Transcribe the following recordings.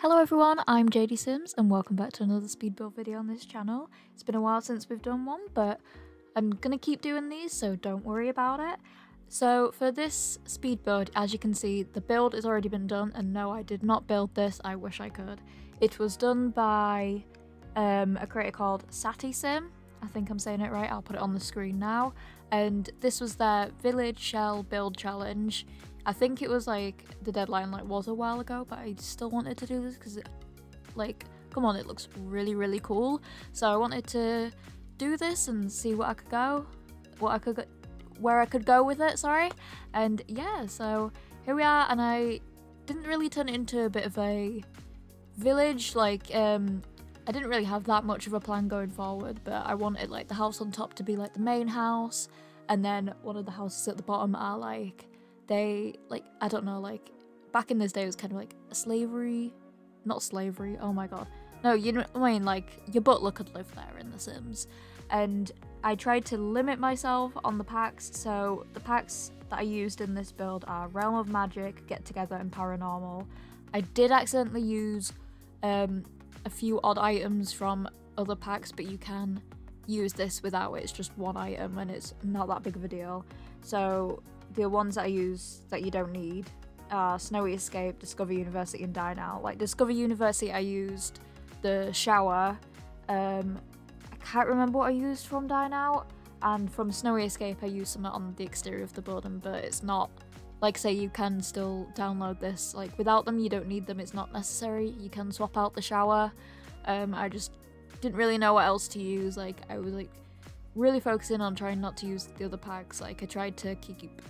Hello everyone, I'm JadeyySims and welcome back to another speed build video on this channel. It's been a while since we've done one, but I'm gonna keep doing these, so don't worry about it. So for this speed build, as you can see, the build has already been done, and no, I did not build this, I wish I could. It was done by a creator called SatiSim. I think I'm saying it right, I'll put it on the screen now. And this was their village shell build challenge. I think it was like the deadline was a while ago, but I still wanted to do this because come on, it looks really cool. So I wanted to do this and see where I could go with it, sorry. And yeah, so here we are, and I didn't really turn it into a bit of a village, I didn't really have that much of a plan going forward, but I wanted the house on top to be the main house, and then one of the houses at the bottom are I don't know, back in this day it was kind of a slavery, not slavery, oh my god. No, you know what I mean, your butler could live there in The Sims. And I tried to limit myself on the packs, so the packs that I used in this build are Realm of Magic, Get Together, and Paranormal. I did accidentally use a few odd items from other packs, but you can use this without it. It's just one item and it's not that big of a deal. So the ones that I use that you don't need are Snowy Escape, Discover University, and Dine Out. Discover University, I used the shower. I can't remember what I used from Dine Out, and from Snowy Escape I used something on the exterior of the building, but it's not say you can still download this without them. You don't need them, it's not necessary. You can swap out the shower. I just didn't really know what else to use. I was really focusing on trying not to use the other packs. I tried to keep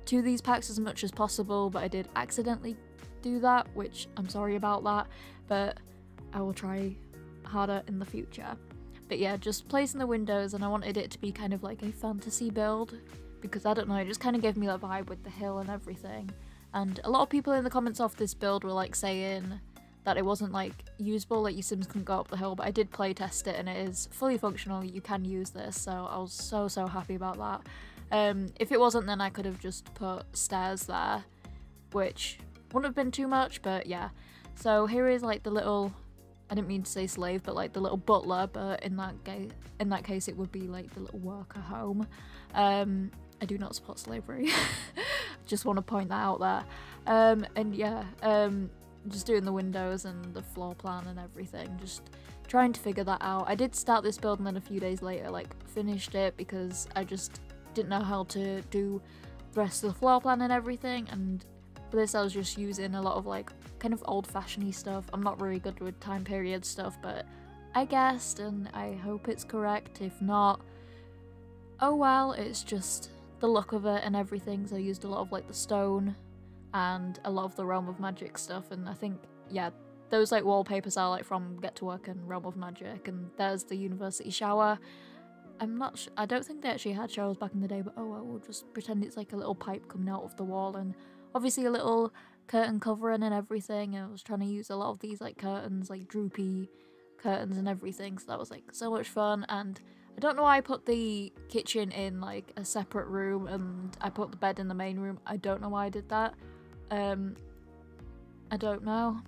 to these packs as much as possible, but I did accidentally do that, which I'm sorry about that, but I will try harder in the future. But yeah, just placing the windows, and I wanted it to be kind of like a fantasy build, because I don't know, it just kind of gave me that vibe with the hill and everything. And a lot of people in the comments of this build were saying that it wasn't usable, your Sims couldn't go up the hill, but I did play test it and it is fully functional. You can use this, so I was so happy about that. If it wasn't, then I could have just put stairs there, which wouldn't have been too much, but yeah. So here is the little, I didn't mean to say slave, but the little butler, but in that case it would be the little worker home. I do not support slavery. Just want to point that out there. And yeah, just doing the windows and the floor plan and everything, just trying to figure that out. I did start this build and then a few days later finished it because I just didn't know how to do the rest of the floor plan and everything. And for this I was just using a lot of kind of old-fashioned-y stuff. I'm not really good with time period stuff, but I guessed and I hope it's correct. If not, oh well, it's just the look of it and everything. So I used a lot of the stone and a lot of the Realm of Magic stuff, and I think, yeah, those wallpapers are from Get to Work and Realm of Magic. And there's the university shower. I don't think they actually had showers back in the day, but oh well, we'll just pretend it's a little pipe coming out of the wall, and obviously a little curtain covering and everything. And I was trying to use a lot of these curtains, droopy curtains and everything, so that was so much fun. And I don't know why I put the kitchen in a separate room and I put the bed in the main room. I don't know why I did that. I don't know.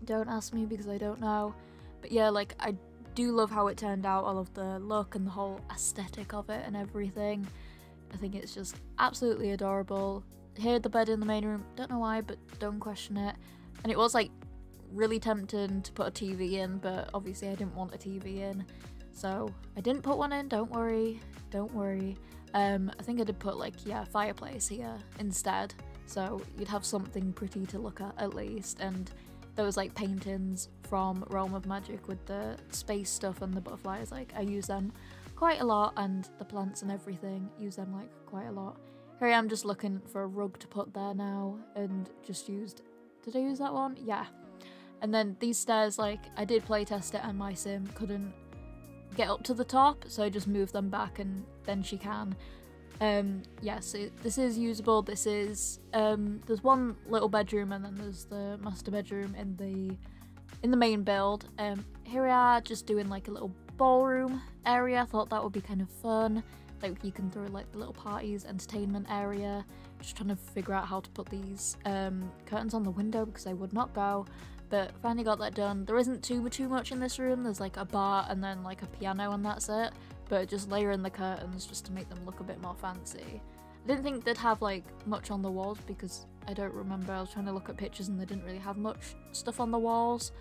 Don't ask me because I don't know. But yeah, I do love how it turned out. I love the look and the whole aesthetic of it and everything. I think it's just absolutely adorable. Here, the bed in the main room, don't know why, but don't question it. And it was really tempting to put a TV in, but obviously I didn't want a TV in, so I didn't put one in. Don't worry. I think I did put a fireplace here instead, so you'd have something pretty to look at least. And those paintings from Realm of Magic with the space stuff and the butterflies, I use them quite a lot, and the plants and everything, use them quite a lot. Here I am just looking for a rug to put there now, and just used, did I use that one? Yeah. And then these stairs, I did play test it and my sim couldn't get up to the top, so I just moved them back and then she can. Yeah, so this is usable. This is there's one little bedroom and then there's the master bedroom in the main build. Here we are just doing a little ballroom area. I thought that would be kind of fun. You can throw the little parties, entertainment area. Just trying to figure out how to put these curtains on the window because they would not go. but finally got that done. There isn't too much in this room. There's like a bar and then like a piano and that's it, but just layer in the curtains just to make them look a bit more fancy. I didn't think they'd have like much on the walls because I don't remember. I was trying to look at pictures and they didn't really have much stuff on the walls,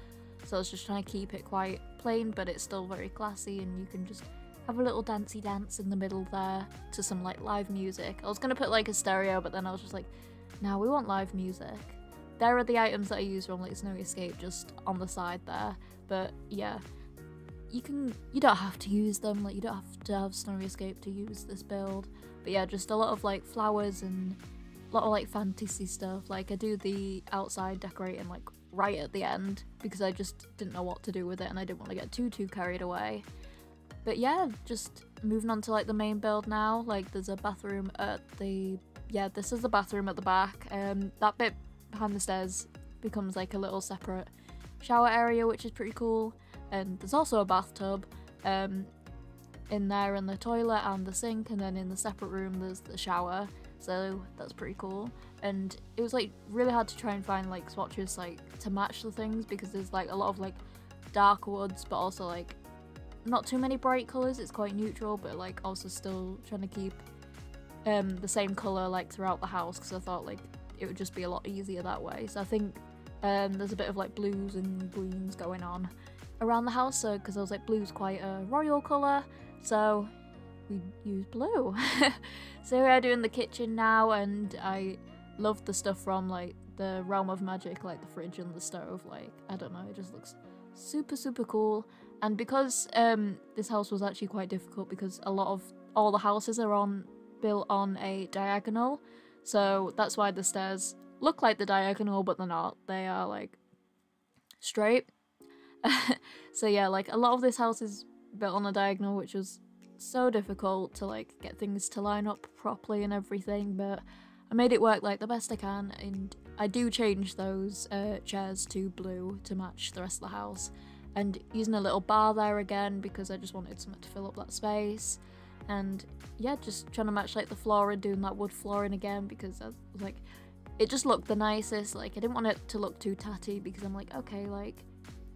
so I was just trying to keep it quite plain, but it's still very classy, and you can just have a little dancey dance in the middle there to some like live music. I was gonna put like a stereo, but then I was just like, nah, we want live music. There are the items that I use from like Snowy Escape just on the side there, but yeah, you don't have to use them, like you don't have to have Snowy Escape to use this build. But yeah, just a lot of like flowers and a lot of like fantasy stuff. Like I do the outside decorating like right at the end because I just didn't know what to do with it and I didn't want to get too carried away. But yeah, just moving on to like the main build now. Like there's a bathroom at the, yeah, this is the bathroom at the back. That bit behind the stairs becomes like a little separate shower area, which is pretty cool. And there's also a bathtub in there, and the toilet and the sink, and then in the separate room there's the shower, so that's pretty cool. And it was like really hard to try and find like swatches like to match the things because there's like a lot of like dark woods but also like not too many bright colours. It's quite neutral, but like also still trying to keep the same colour like throughout the house because I thought like it would just be a lot easier that way. So I think there's a bit of like blues and greens going on around the house, so because I was like blue's quite a royal colour, so we use blue. So we're doing the kitchen now, and I love the stuff from like the Realm of Magic, like the fridge and the stove. Like I don't know, it just looks super cool. And because this house was actually quite difficult because a lot of all the houses are built on a diagonal, so that's why the stairs look like the diagonal but they're not, they are like straight. So yeah, like a lot of this house is built on a diagonal, which was so difficult to like get things to line up properly and everything, but I made it work like the best I can. And I do change those chairs to blue to match the rest of the house, and using a little bar there again because I just wanted something to fill up that space. And yeah, just trying to match like the flooring, doing that wood flooring again because I was like, it just looked the nicest. Like I didn't want it to look too tatty because I'm like, okay, like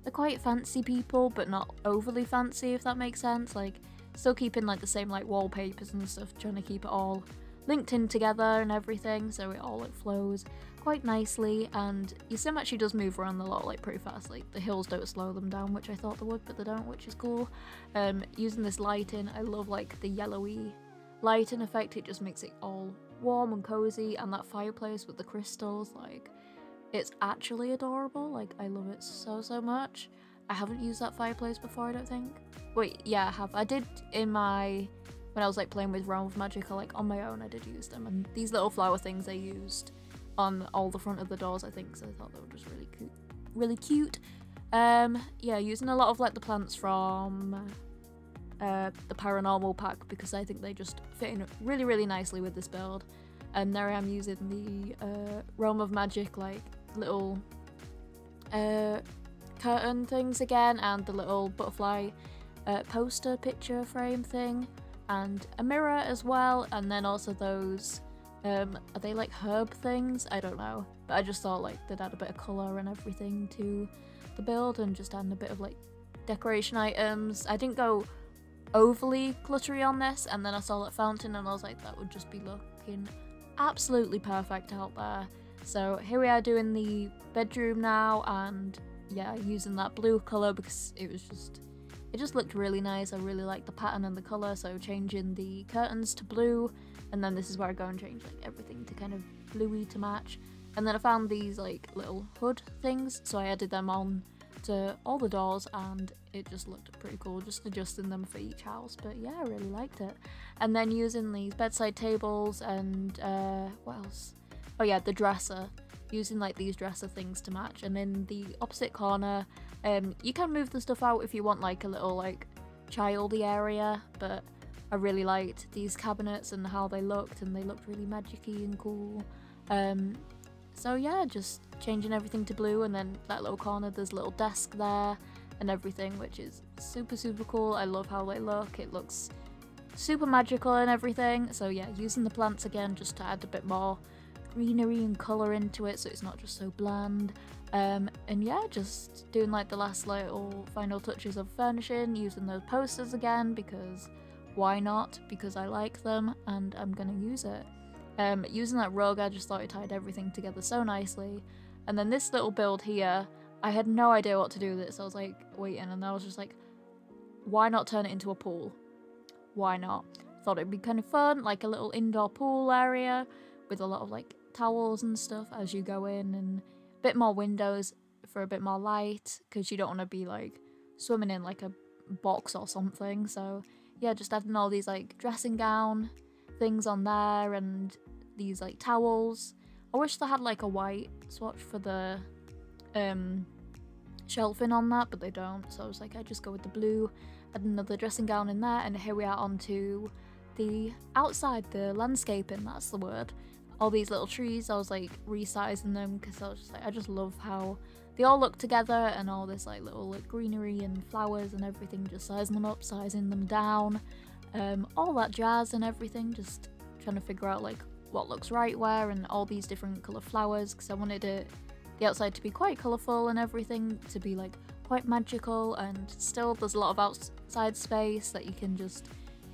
they're quite fancy people but not overly fancy, if that makes sense. Like still keeping like the same like wallpapers and stuff, trying to keep it all linked in together and everything so it all like flows quite nicely. And your sim actually does move around a lot like pretty fast, like the hills don't slow them down, which I thought they would, but they don't, which is cool. Using this lighting, I love like the yellowy lighting effect, it just makes it all warm and cozy, and that fireplace with the crystals, like it's actually adorable. Like I love it so much. I haven't used that fireplace before, I don't think. Wait, yeah, I have. I did in my, when I was like playing with Realm of Magic, or like on my own, I did use them. And these little flower things I used on all the front of the doors, I think, so I thought they were just really cute. Yeah, using a lot of like the plants from the paranormal pack because I think they just fit in really nicely with this build. And there I am using the Realm of Magic like little curtain things again, and the little butterfly poster picture frame thing, and a mirror as well, and then also those are they like herb things? I don't know, but I just thought like they'd add a bit of colour and everything to the build, and just adding a bit of like decoration items. I didn't go overly glittery on this, and then I saw that fountain and I was like, that would just be looking absolutely perfect out there. So here we are doing the bedroom now, and yeah, using that blue colour because it just looked really nice. I really like the pattern and the colour, so changing the curtains to blue, and then this is where I go and change like everything to kind of bluey to match. And then I found these like little hood things, so I added them on to all the doors, and it just looked pretty cool, just adjusting them for each house. But yeah, I really liked it. And then using these bedside tables and what else? Oh yeah, the dresser. Using like these dresser things to match. And in the opposite corner, you can move the stuff out if you want like a little like childy area, but I really liked these cabinets and how they looked, and they looked really magic-y and cool. So yeah, just changing everything to blue, and then that little corner, there's a little desk there and everything, which is super cool. I love how they look. It looks super magical and everything. So yeah, using the plants again just to add a bit more greenery and colour into it so it's not just so bland. And yeah, just doing like the last little final touches of furnishing, using those posters again because why not? Because I like them and I'm gonna use it. Using that rug, I just thought it tied everything together so nicely. And then this little build here, I had no idea what to do with it, so I was like waiting, and I was just like, why not turn it into a pool? Why not? Thought it'd be kind of fun, like a little indoor pool area with a lot of like towels and stuff as you go in, and a bit more windows for a bit more light because you don't want to be like swimming in like a box or something. So yeah, just adding all these like dressing gown things on there and these like towels. I wish they had like a white swatch for the shelving on that, but they don't, so I was like, I just go with the blue, add another dressing gown in there, and here we are onto the outside, the landscaping, that's the word. All these little trees, I was like resizing them because I was just like, I just love how they all look together, and all this like little like greenery and flowers and everything, just sizing them up, sizing them down, all that jazz and everything, just trying to figure out like what looks right where, and all these different colour flowers because I wanted the outside to be quite colourful and everything, to be like quite magical, and still there's a lot of outside space that you can just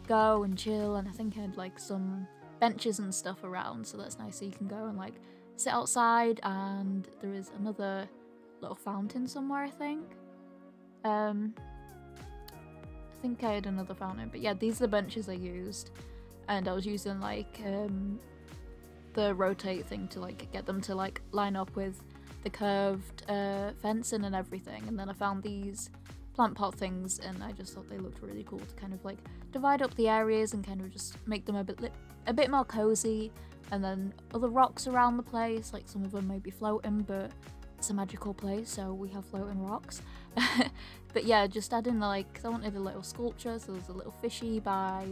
go and chill, and I think I had like some benches and stuff around, so that's nice, so you can go and like sit outside, and there is another little fountain somewhere, I think I had another fountain, but yeah, these are the benches I used, and I was using like the rotate thing to like get them to like line up with the curved fencing and everything, and then I found these plant pot things and I just thought they looked really cool to kind of like divide up the areas and kind of just make them a bit more cozy. And then other rocks around the place, like some of them may be floating, but it's a magical place, so we have floating rocks. But yeah, just adding like, I wanted a little sculpture, so there's a little fishy by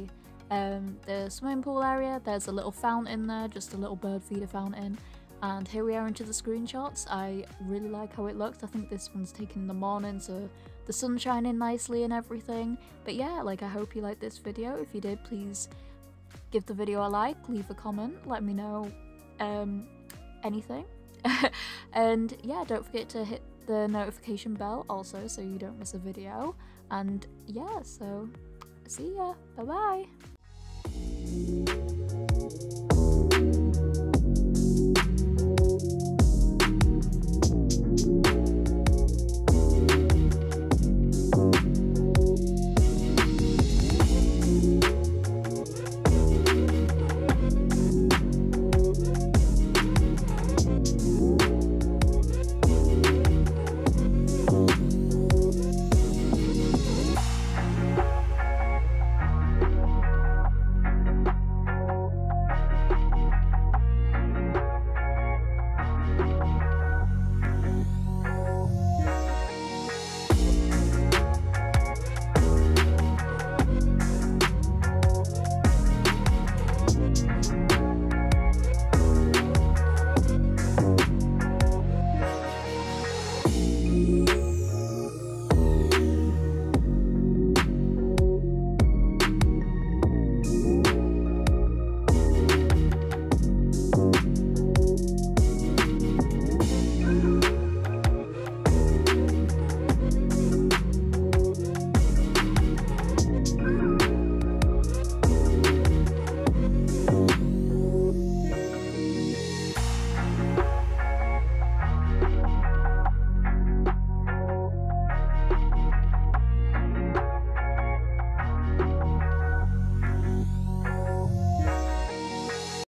the swimming pool area, there's a little fountain there, just a little bird feeder fountain. And here we are into the screenshots. I really like how it looks. I think this one's taken in the morning, so the sun's shining nicely and everything. But yeah, like, I hope you liked this video. If you did, please give the video a like, leave a comment, let me know anything. And yeah, don't forget to hit the notification bell also so you don't miss a video. And yeah, so see ya. Bye bye.